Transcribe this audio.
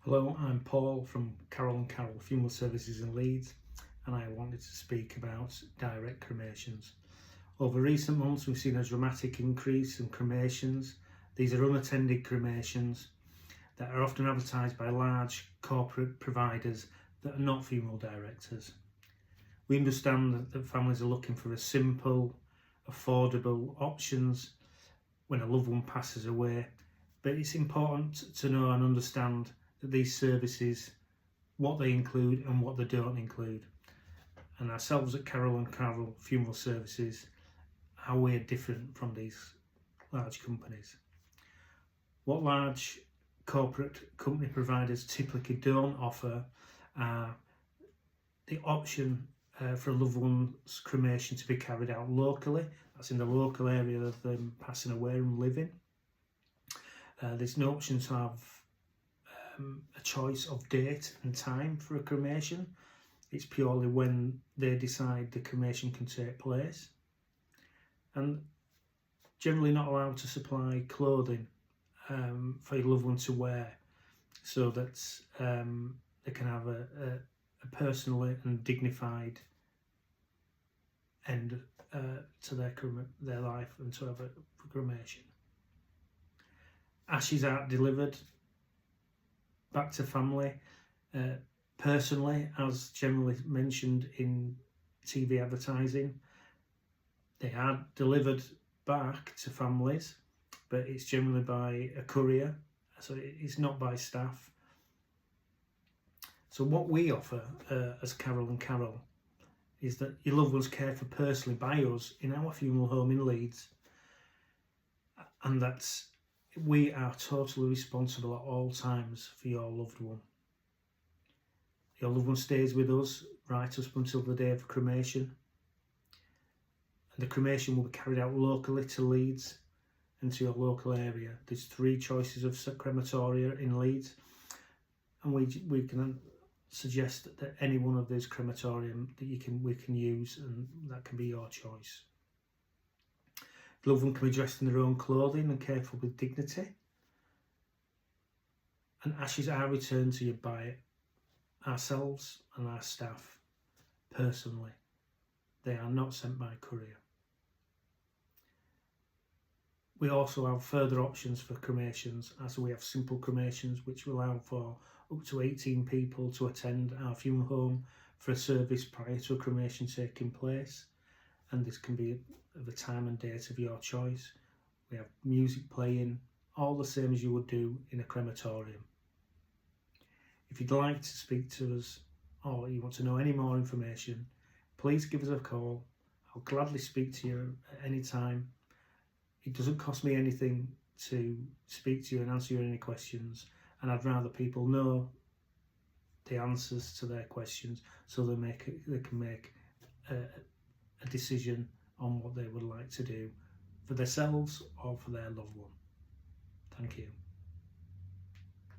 Hello, I'm Paul from Carroll & Carroll Funeral Services in Leeds, and I wanted to speak about direct cremations. Over recent months we've seen a dramatic increase in cremations. These are unattended cremations that are often advertised by large corporate providers that are not funeral directors. We understand that families are looking for a simple, affordable options when a loved one passes away, but it's important to know and understand that these services, what they include and what they don't include. And ourselves at Carroll & Carroll Funeral Services, how we're different from these large companies. What large corporate company providers typically don't offer are the option for a loved one's cremation to be carried out locally. That's in the local area of them passing away and living. There's no option to have a choice of date and time for a cremation. It's purely when they decide the cremation can take place. And generally not allowed to supply clothing for your loved one to wear, so that they can have a personal and dignified end to their life and to have a cremation. Ashes aren't delivered back to family personally, as generally mentioned in TV advertising. They are delivered back to families, but it's generally by a courier, so it's not by staff. So what we offer as Carroll & Carroll is that your loved one's cared for personally by us in our funeral home in Leeds, and that's we are totally responsible at all times for your loved one. Your loved one stays with us right up until the day of cremation, and the cremation will be carried out locally to Leeds and to your local area. There's 3 choices of crematoria in Leeds, and we can suggest that any one of those crematorium that we can use, and that can be your choice. The loved one can be dressed in their own clothing and cared for with dignity, and ashes are returned to you by ourselves and our staff personally. They are not sent by courier. We also have further options for cremations, as we have simple cremations which allow for up to 18 people to attend our funeral home for a service prior to a cremation taking place, and this can be of the time and date of your choice. We have music playing, all the same as you would do in a crematorium. If you'd like to speak to us or you want to know any more information, please give us a call. I'll gladly speak to you at any time. It doesn't cost me anything to speak to you and answer you any questions, and I'd rather people know the answers to their questions so they can make a decision on what they would like to do for themselves or for their loved one. Thank you.